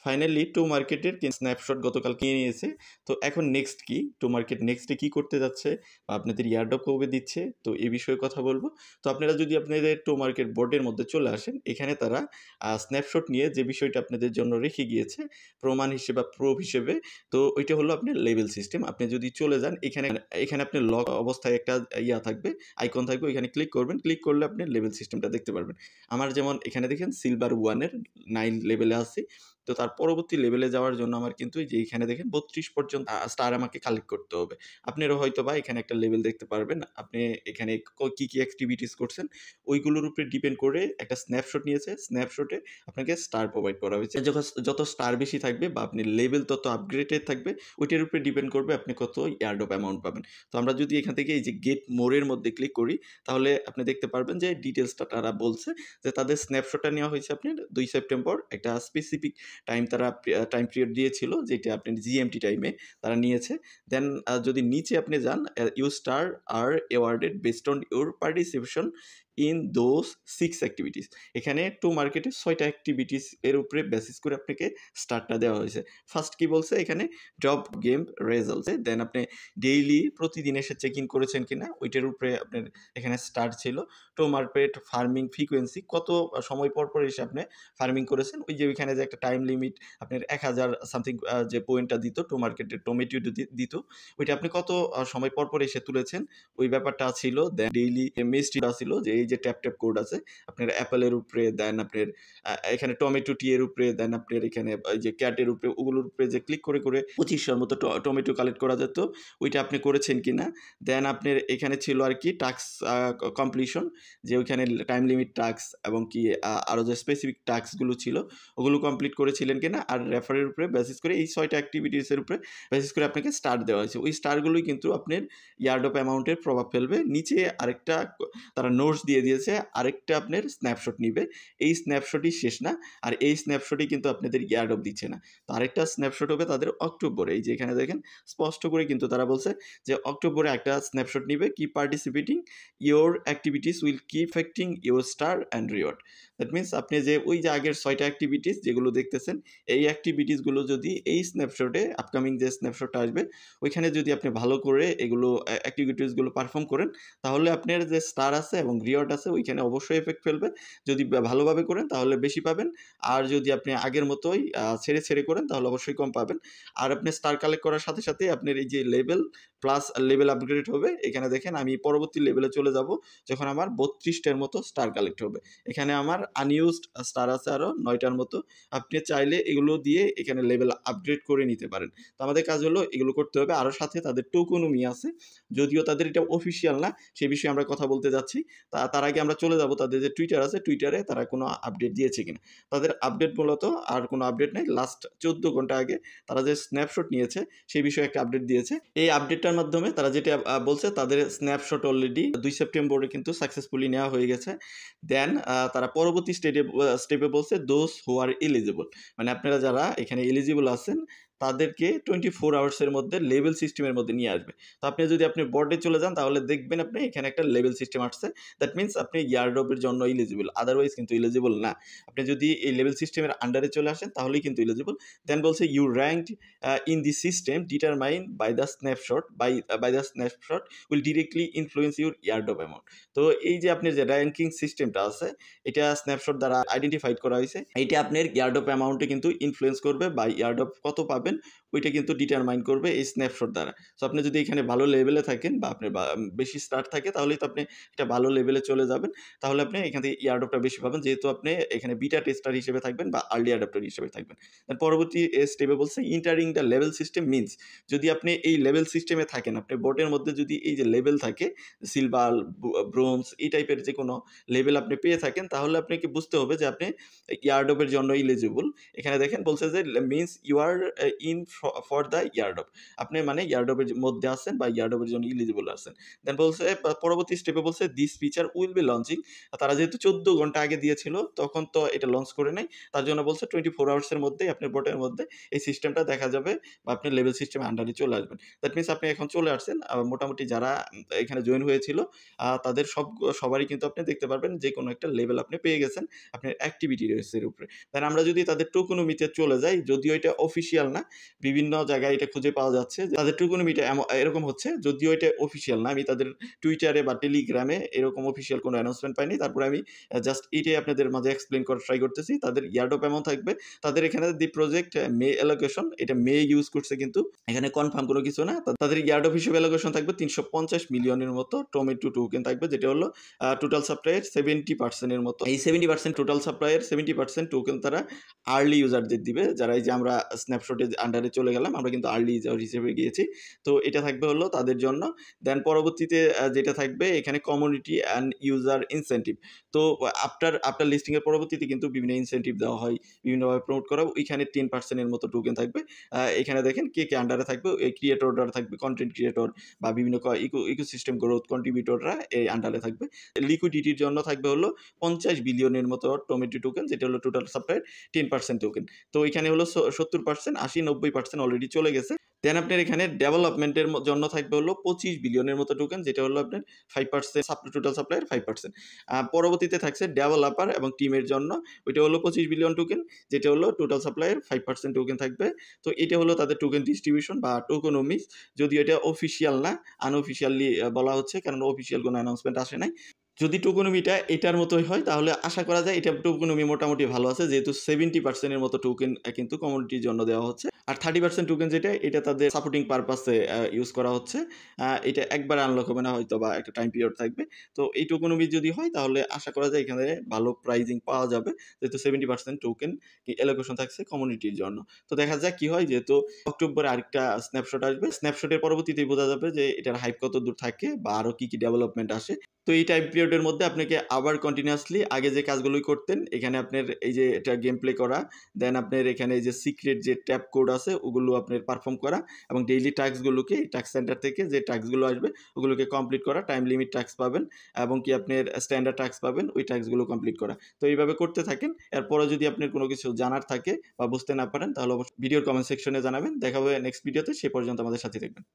Finally two মার্কেটের snapshot গতকাল কিনে নিয়েছে। তো এখন নেক্সট কি, টু মার্কেট নেক্সটে কি করতে যাচ্ছে বা আপনাদের ইয়ারড্রপ কবে দিচ্ছে, তো এই বিষয়ে কথা বলবো। তো আপনারা যদি আপনাদের টু মার্কেট বোর্ডের মধ্যে চলে আসেন, এখানে তারা স্ন্যাপশট নিয়ে যে বিষয়টা আপনাদের জন্য রেখে গিয়েছে প্রমাণ হিসেবে বা প্রুফ হিসেবে, তো ওইটা হলো আপনার লেভেল সিস্টেম। আপনি যদি চলে যান এখানে, এখানে আপনার লক অবস্থায় একটা ইয়া থাকবে, আইকন থাকবে, ওইখানে ক্লিক করবেন। ক্লিক করলে আপনি লেভেল সিস্টেমটা দেখতে পারবেন। আমার যেমন এখানে দেখেন সিলভার 1-এর 9 লেভেলে আছি। তো তার পরবর্তী লেভেলে যাওয়ার জন্য আমার কিন্তু এই যে এখানে দেখেন 32 পর্যন্ত স্টার আমাকে কালেক্ট করতে হবে। আপনারও হয়তোবা এখানে একটা লেভেল দেখতে পারবেন। আপনি এখানে কি, কি অ্যাক্টিভিটিস করছেন ওইগুলোর উপরে ডিপেন্ড করে একটা স্ন্যাপশট নিয়েছে। স্ন্যাপশটে আপনাকে স্টার প্রোভাইড করা হয়েছে। যত স্টার বেশি থাকবে বা আপনি লেভেল তত আপগ্রেডেড থাকবে, ওইটার উপরে ডিপেন্ড করবে আপনি কত ইয়ারড্রপ অ্যামাউন্ট পাবেন। তো আমরা যদি এখান থেকে এই যে গেট মোরের মধ্যে ক্লিক করি, তাহলে আপনি দেখতে পারবেন যে ডিটেলসটা তারা বলছে যে তাদের স্ন্যাপশটটা নেওয়া হয়েছে আপনার 2 সেপ্টেম্বর। একটা স্পেসিফিক তারা টাইম পিরিয়ড দিয়েছিল, যেটা আপনার জিএমটি টাইমে তারা নিয়েছে। দেন যদি নিচে আপনি যান, you star are awarded based on your participation in those 6 activities. এখানে টু মার্কেটে 6টা অ্যাক্টিভিটিস এর উপরে বেসিস করে আপনাকে স্টারটা দেওয়া হয়েছে। ফার্স্ট কি বলছে এখানে, ড্রপ গেম রেজাল্টস। দেন আপনি ডেইলি প্রতিদিন এসে চেক ইন করেছেন কিনা ওইটার উপরে আপনার এখানে স্টার ছিল। টু মার্কেট ফার্মিং ফ্রিকোয়েন্সি, কত সময় পর পর এসে আপনি ফার্মিং করেছেন। ওই যে ওইখানে যে একটা টাইম লিমিট আপনার 1000 সামথিং যে পয়েন্টটা দিত টু মার্কেটের টমেটো দিত, ওইটা আপনি কত সময় পর পর এসে তুলেছেন ওই ব্যাপারটা ছিল। দেন ডেইলি মিষ্টি ছিল যে এই যে ট্যাপ ট্যাপ কোড আছে আপনার অ্যাপেলের উপরে, দেন আপনার এখানে টমেটো টি এর উপরে, দেন আপনার এখানে এই যে ক্যাটের উপরে, ওগুলোর উপরে যে ক্লিক করে করে 2500 মতো টমেটো কালেক্ট করা যেত, ওইটা আপনি করেছেন কিনা। দেন আপনার এখানে ছিল আর কি টাস্ক কমপ্লিশন, যে ওইখানে টাইম লিমিট টাস্ক এবং কি আরও যে স্পেসিফিক টাস্কগুলো ছিল ওগুলো কমপ্লিট করেছিলেন কিনা। আর রেফারের উপরে বেসিস করে এই 6টা অ্যাক্টিভিটিসের উপরে বেসিস করে আপনাকে স্টার দেওয়া হয়েছে। ওই স্টারগুলোই কিন্তু আপনার ইয়ার্ড অফ অ্যামাউন্টের প্রভাব ফেলবে। নিচে আরেকটা তারা নোটস দিয়ে দিয়েছে, আরেকটা আপনার স্ন্যাপশট নিবে। এই স্ন্যাপশটই শেষ না, আর এই স্ন্যাপশটই কিন্তু আপনাদের ইয়ার্ড অফ দিচ্ছে না। তো আরেকটা স্ন্যাপশট হবে তাদের অক্টোবরে। এই যে এখানে দেখেন স্পষ্ট করে কিন্তু তারা বলছে যে অক্টোবরে একটা স্ন্যাপশট নিবে, কি participating your activities will keep affecting your star and reward. That means আপনি যে ওই যে আগের 6টা অ্যাক্টিভিটিস যেগুলো দেখতেছেন, এই অ্যাক্টিভিটিসগুলো যদি এই স্ন্যাপশটে আপকামিং যে স্ন্যাপশটটা আসবে ওইখানে যদি আপনি ভালো করে এগুলো অ্যাক্টিভিটিসগুলো পারফর্ম করেন, তাহলে আপনার যে স্টার আছে এবং রিওয়ার্ড আছে ওইখানে অবশ্যই এফেক্ট ফেলবে। যদি ভালোভাবে করেন তাহলে বেশি পাবেন, আর যদি আপনি আগের মতোই ছেড়ে ছেড়ে করেন তাহলে অবশ্যই কম পাবেন। আর আপনি স্টার কালেক্ট করার সাথে সাথে আপনার এই যে লেভেল প্লাস লেভেল আপগ্রেড হবে। এখানে দেখেন আমি পরবর্তী লেভেলে চলে যাব যখন আমার 32টার মতো স্টার কালেক্ট হবে। এখানে আমার আনইউজড স্টার আছে আরও 9টার মতো। আপনি চাইলে এগুলো দিয়ে এখানে লেভেল আপগ্রেড করে নিতে পারেন। তো আমাদের কাজ হলো এগুলো করতে হবে। আরও সাথে তাদের টোকনমি আছে, যদিও তাদের এটা অফিসিয়াল না, সে বিষয়ে আমরা কথা বলতে যাচ্ছি। তার আগে আমরা চলে যাব তাদের যে টুইটার আছে, টুইটারে তারা কোনো আপডেট দিয়েছে কিনা। তাদের আপডেট মূলত আর কোনো আপডেট নেই। লাস্ট 14 ঘন্টা আগে তারা যে স্ন্যাপশট নিয়েছে সেই বিষয়ে একটা আপডেট দিয়েছে। এই আপডেটটার মাধ্যমে তারা যেটা বলছে তাদের স্ন্যাপশট অলরেডি 2 সেপ্টেম্বরে কিন্তু সাকসেসফুলি নেওয়া হয়ে গেছে। দেন তারা পরবর্তী স্টেপে বলছে দোজ হু আর এলিজিবল, মানে আপনারা যারা এখানে এলিজিবল আছেন তাদেরকে 24 আওয়ার্সের মধ্যে লেভেল সিস্টেমের মধ্যে নিয়ে আসবে। তো আপনি যদি আপনি বোর্ডে চলে যান তাহলে দেখবেন আপনি এখানে একটা লেভেল সিস্টেম আসছে। দ্যাট মিনস আপনি ইয়ারড্রপের জন্য এলিজিবল, আদারওয়াইজ কিন্তু এলিজিবল না। আপনি যদি এই লেভেল সিস্টেমের আন্ডারে চলে আসেন তাহলেই কিন্তু এলিজিবল। দেন বলছে you ranked in the system determine by the snapshot will directly influence your airdrop amount. তো এই যে আপনার যে র্যাঙ্কিং সিস্টেমটা আছে এটা স্ন্যাপশট দ্বারা আইডেন্টিফাইড করা হয়েছে। এইটা আপনার ইয়ারড্রপ অ্যামাউন্টে কিন্তু ইনফ্লুয়েন্স করবে বা ইয়ারড্রপ কত পাবেন ওইটা কিন্তু ডিটারমাইন করবে এই স্ন্যাপশট দ্বারা। সো আপনি যদি এখানে ভালো লেভেলে থাকেন বা আপনার বেশি স্টার্ট থাকে তাহলেই তো আপনি একটা ভালো লেভেলে চলে যাবেন। তাহলে আপনি এখান থেকে ইয়ারড্রপটা বেশি পাবেন, যেহেতু আপনি এখানে বিটা টেস্টার হিসেবে থাকবেন বা আর্লি অ্যাডাপ্টার হিসেবে থাকবেন। পরবর্তী স্টেপে বলছে entering the level system means, যদি আপনি এই লেভেল সিস্টেমে থাকেন, আপনি বোর্ডের মধ্যে যদি এই যে লেভেল থাকে সিলভার, ব্রোঞ্জ এই টাইপের যে কোনো লেভেল আপনি পেয়ে থাকেন, তাহলে আপনাকে বুঝতে হবে যে আপনি ইয়ারড্রপের জন্য এলিজিবল। এখানে দেখেন বলছে যে means you are in for the year drop, আপনি মানে ইয়ারডপের মধ্যে আছেন বা ইয়ারডপের জন্য ইলিজিবল আছেন। দেন বলছে পরবর্তী স্টেপে বলছে this feature will be launching, তারা যেহেতু 14 ঘন্টা আগে দিয়েছিল তখন তো এটা লঞ্চ করে নাই, তার জন্য বলছে 24 আওয়ার্সের মধ্যেই আপনার বটের মধ্যে এই সিস্টেমটা দেখা যাবে বা আপনি লেভেল সিস্টেমে আন্ডারে চলে আসবেন। দ্যাট মিনস আপনি এখন চলে আসছেন, মোটামুটি যারা এখানে জয়েন হয়েছিল তাদের সবারই কিন্তু আপনি দেখতে পারবেন যে কোনো একটা লেভেল আপনি পেয়ে গেছেন আপনার অ্যাক্টিভিটি রেসের উপরে। দেন আমরা যদি তাদের টোকোনমিতে চলে যাই, যদিও এটা অফিসিয়াল না, বিভিন্ন জায়গায় এটা খুঁজে পাওয়া যাচ্ছে যে তাদের টোকোনমিটা এরকম হচ্ছে, যদিও এটা অফিসিয়াল না, আমি তাদের টুইটারে বা টেলিগ্রামে এরকম অফিসিয়াল কোনো অ্যানাউন্সমেন্ট পাইনি। তারপরে আমি জাস্ট এটাই আপনাদের মাঝে এক্সপ্লেন করার ট্রাই করতেছি। তাদের ইয়ারডপ এমন থাকবে, তাদের এখানে দি প্রজেক্ট মে অ্যালোকেশন, এটা মে ইউজ করছে কিন্তু এখানে কনফার্ম কোনো কিছু না। তাদের ইয়ারডপ হিসেবে অ্যালোকেশন থাকবে 350 মিলিয়নের মতো টমেটো টোকেন থাকবে, যেটা হলো টোটাল সাপ্লাইয়ের 70% এর মতো। এই 70% টোটাল সাপ্লাইয়ের 70% টোকেন তারা আর্লি ইউজারদের দিবে, যারা এই যে আমরা স্ন্যাপশটের আন্ডারে চলে গেলাম, আমরা কিন্তু আর্লি ইউজার হিসেবে গিয়েছি। তো এটা থাকবে হলো তাদের জন্য। দেন পরবর্তীতে যেটা থাকবে এখানে কমিউনিটি অ্যান্ড ইউজার ইনসেন্টিভ। তো আফটার লিস্টিংয়ের পরবর্তীতে কিন্তু বিভিন্ন ইনসেন্টিভ দেওয়া হয়, বিভিন্নভাবে প্রমোট করা। ওইখানে 10% এর মতো টোকেন থাকবে। এখানে দেখেন কে কে আন্ডারে থাকবে, এই ক্রিয়েটররা থাকবে, কন্টেন্ট ক্রিয়েটর বা বিভিন্ন ইকোসিস্টেম গ্রোথ কন্ট্রিবিউটররা এই আন্ডারে থাকবে। লিকুইডিটির জন্য থাকবে হলো 50 বিলিয়নের মতো টমেটো টোকেন, যেটা হলো টোটাল সাপ্লাইয়ের 10% টোকেন। তো এখানে হলো 70%, 80-90% অলরেডি চলে গেছে। দেন আপনার এখানে ডেভেলপমেন্টের জন্য থাকবে হলো 25 বিলিয়নের মতো টোকেন, যেটা হলো আপনার 5% টোটাল সাপ্লাইয়ের 5%। পরবর্তীতে থাকছে ডেভেলপার এবং টিমের জন্য, ওইটা হলো 25 বিলিয়ন টোকেন, যেটা হলো টোটাল সাপ্লাইয়ের 5% টোকেন থাকবে। তো এটা হলো তাদের টোকেন ডিস্ট্রিবিউশন বা টোকেনমিক্স, যদিও এটা অফিসিয়াল না, আনঅফিসিয়ালি বলা হচ্ছে, কারণ অফিসিয়াল কোনো অ্যানাউন্সমেন্ট আসে নাই। যদি টোকেনমিটা এটার মতোই হয় তাহলে আশা করা যায় এটা টোকেনমি মোটামুটি ভালো আছে, যেহেতু 70% এর মতো টোকেন কিন্তু কমিউনিটির জন্য দেওয়া হচ্ছে। আর 30% টোকেন যেটা, এটা তাদের সাপোর্টিং পারপাসে ইউজ করা হচ্ছে। এটা একবার আনলক হবে না, হয়তো বা একটা টাইম পিরিয়ড থাকবে। তো এই টোকেনমি যদি হয় তাহলে আশা করা যায় এখানে ভালো প্রাইজিং পাওয়া যাবে, যেহেতু 70% টোকেন অ্যালোকেশন থাকছে কমিউনিটির জন্য। তো দেখা যাক কি হয়, যেহেতু অক্টোবরে আরেকটা স্ন্যাপশট আসবে, স্ন্যাপশটের পরবর্তীতেই বোঝা যাবে যে এটার হাইপ কত দূর থাকে বা আরও কি ডেভেলপমেন্ট আসে। তো এই টাইম পিরিয়ডের মধ্যে আপনাকে আবার কন্টিনিউয়াসলি আগে যে কাজগুলোই করতেন, এখানে আপনার এই যে এটা গেম প্লে করা, দেন আপনার এখানে এই যে সিক্রেট যে ট্যাপ কোড আছে ওগুলো আপনার পারফর্ম করা, এবং ডেইলি টাস্কগুলোকে এই টাস্ক সেন্টার থেকে যে টাস্কগুলো আসবে ওগুলোকে কমপ্লিট করা, টাইম লিমিট টাস্ক পাবেন এবং কি আপনার স্ট্যান্ডার্ড টাস্ক পাবেন, ওই টাস্কগুলো কমপ্লিট করা। তো এইভাবে করতে থাকেন। এরপরে যদি আপনার কোনো কিছু জানার থাকে বা বুঝতে না পারেন তাহলে অবশ্যই ভিডিওর কমেন্ট সেকশনে জানাবেন। দেখা হবে নেক্সট ভিডিওতে, সে পর্যন্ত আমাদের সাথে থাকবেন।